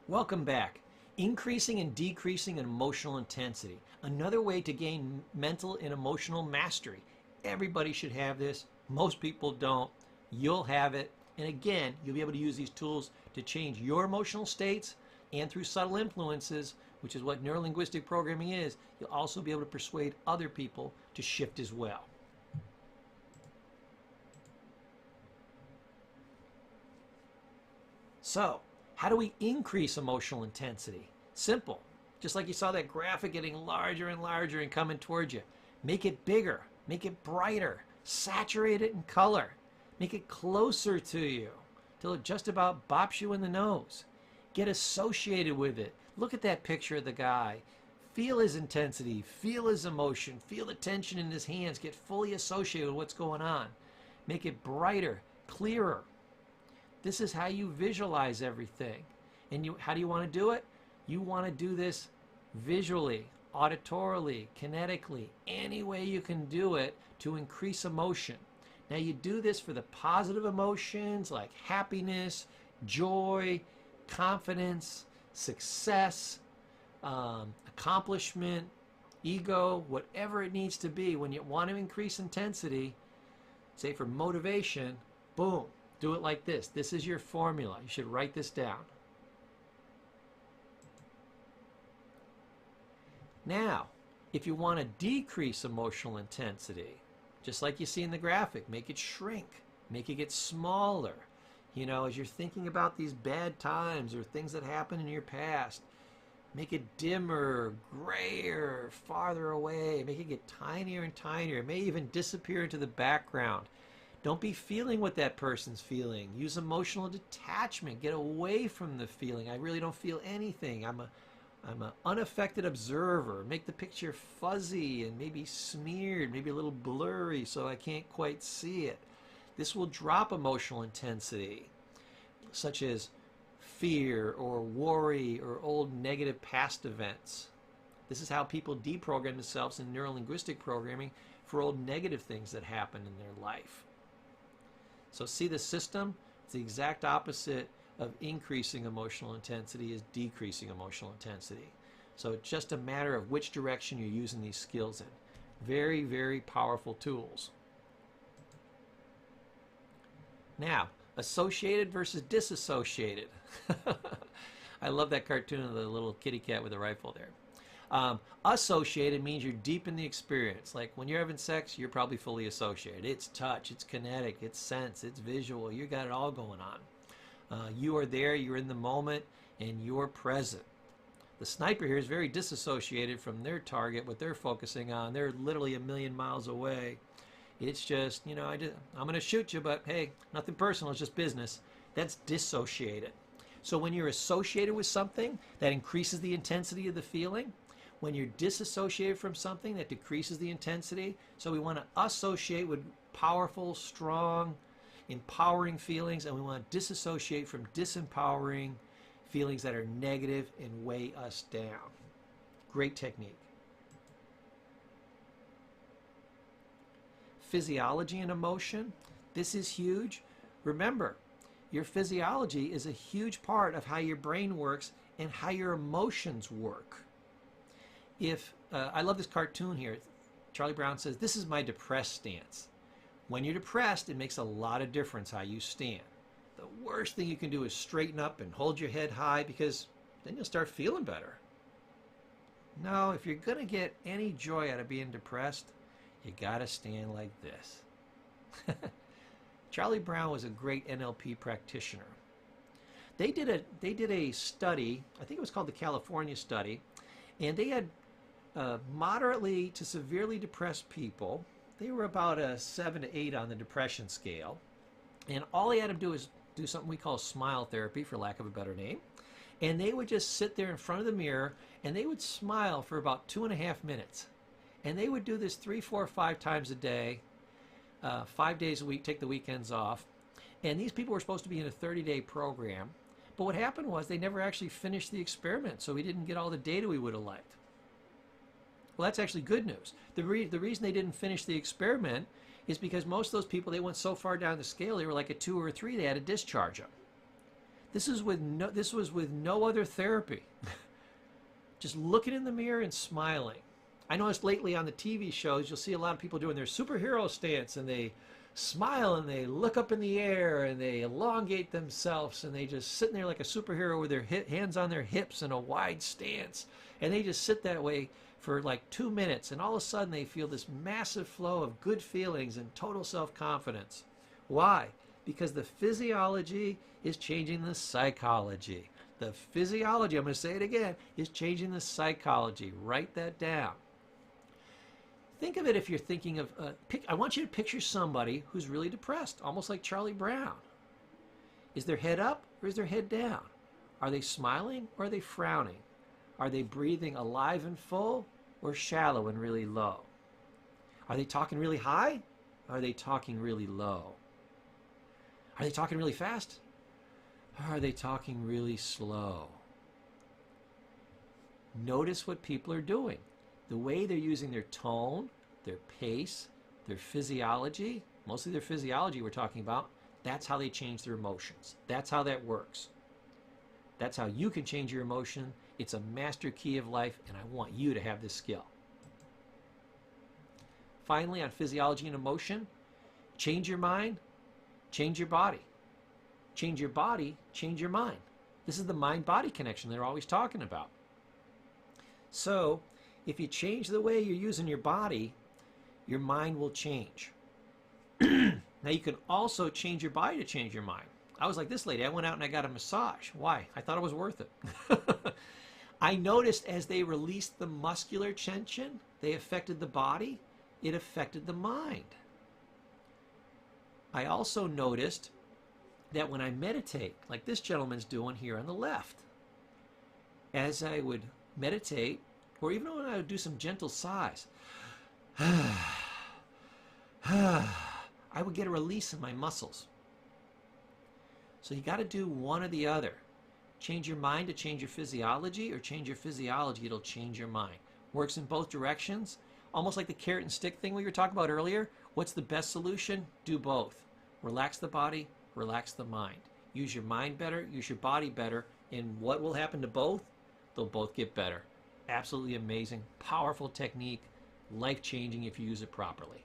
Welcome back. Increasing and decreasing in emotional intensity. Another way to gain mental and emotional mastery. Everybody should have this. Most people don't. You'll have it. And again, you'll be able to use these tools to change your emotional states, and through subtle influences, which is what neurolinguistic programming is, you'll also be able to persuade other people to shift as well. So, how do we increase emotional intensity? Simple. Just like you saw that graphic getting larger and larger and coming towards you. Make it bigger. Make it brighter. Saturate it in color. Make it closer to you till it just about bops you in the nose. Get associated with it. Look at that picture of the guy. Feel his intensity. Feel his emotion. Feel the tension in his hands. Get fully associated with what's going on. Make it brighter, clearer. This is how you visualize everything. And how do you want to do it? You want to do this visually, auditorily, kinetically, any way you can do it to increase emotion. Now you do this for the positive emotions like happiness, joy, confidence, success, accomplishment, ego, whatever it needs to be. When you want to increase intensity, say for motivation, boom, do it like this. This is your formula. You should write this down. Now, if you want to decrease emotional intensity, just like you see in the graphic, make it shrink, make it get smaller. You know, as you're thinking about these bad times or things that happened in your past, make it dimmer, grayer, farther away. Make it get tinier and tinier. It may even disappear into the background. Don't be feeling what that person's feeling. Use emotional detachment. Get away from the feeling. I really don't feel anything. I'm an unaffected observer. Make the picture fuzzy and maybe smeared, maybe a little blurry so I can't quite see it. This will drop emotional intensity, such as fear or worry or old negative past events. This is how people deprogram themselves in neurolinguistic programming for old negative things that happened in their life. So see the system? It's the exact opposite of increasing emotional intensity is decreasing emotional intensity. So it's just a matter of which direction you're using these skills in. Very, very powerful tools. Now, associated versus disassociated. I love that cartoon of the little kitty cat with the rifle there. Associated means you're deep in the experience. Like when you're having sex, you're probably fully associated. It's touch, it's kinetic, it's sense, it's visual. You got it all going on. You are there, you're in the moment, and you're present. The sniper here is very disassociated from their target, what they're focusing on. They're literally a million miles away. It's just, you know, I'm going to shoot you, but hey, nothing personal, it's just business. That's dissociated. So when you're associated with something, that increases the intensity of the feeling. When you're disassociated from something, that decreases the intensity. So we want to associate with powerful, strong, empowering feelings, and we want to disassociate from disempowering feelings that are negative and weigh us down. Great technique. Physiology and emotion. This is huge. Remember, your physiology is a huge part of how your brain works and how your emotions work. I love this cartoon here. Charlie Brown says, "This is my depressed stance." When you're depressed, it makes a lot of difference how you stand. The worst thing you can do is straighten up and hold your head high, because then you'll start feeling better. No, if you're going to get any joy out of being depressed, you got to stand like this. Charlie Brown was a great NLP practitioner. They did a study, I think it was called the California study, and they had moderately to severely depressed people. They were about a 7 to 8 on the depression scale. And all they had to do is do something we call smile therapy, for lack of a better name. And they would just sit there in front of the mirror and they would smile for about 2.5 minutes. And they would do this 3, 4, 5 times a day, 5 days a week, take the weekends off. And these people were supposed to be in a 30-day program. But what happened was they never actually finished the experiment, so we didn't get all the data we would have liked. Well, that's actually good news. The reason they didn't finish the experiment is because most of those people, they went so far down the scale, they were like a 2 or a 3, they had to discharge them. This was with no other therapy. Just looking in the mirror and smiling. I noticed lately on the TV shows, you'll see a lot of people doing their superhero stance, and they smile and they look up in the air and they elongate themselves, and they just sitting there like a superhero with their hands on their hips in a wide stance, and they just sit that way for like 2 minutes, and all of a sudden they feel this massive flow of good feelings and total self-confidence. Why? Because the physiology is changing the psychology. The physiology, I'm going to say it again, is changing the psychology. Write that down. Think of it if you're thinking of, I want you to picture somebody who's really depressed, almost like Charlie Brown. Is their head up or is their head down? Are they smiling or are they frowning? Are they breathing alive and full or shallow and really low? Are they talking really high or are they talking really low? Are they talking really fast or are they talking really slow? Notice what people are doing. The way they're using their tone, their pace, their physiology, mostly their physiology we're talking about, that's how they change their emotions. That's how that works. That's how you can change your emotion. It's a master key of life, and I want you to have this skill. Finally, on physiology and emotion, change your mind, change your body. Change your body, change your mind. This is the mind-body connection they're always talking about. So, if you change the way you're using your body, your mind will change. Now, you can also change your body to change your mind. I was like this lady. I went out and I got a massage. Why? I thought it was worth it. I noticed as they released the muscular tension, they affected the body, it affected the mind. I also noticed that when I meditate, like this gentleman's doing here on the left, as I would meditate, or even when I would do some gentle sighs, I would get a release in my muscles. So you got to do one or the other. Change your mind to change your physiology, or change your physiology, it'll change your mind. Works in both directions. Almost like the carrot and stick thing we were talking about earlier. What's the best solution? Do both. Relax the body, relax the mind. Use your mind better, use your body better, and what will happen to both? They'll both get better. Absolutely amazing, powerful technique, life-changing if you use it properly.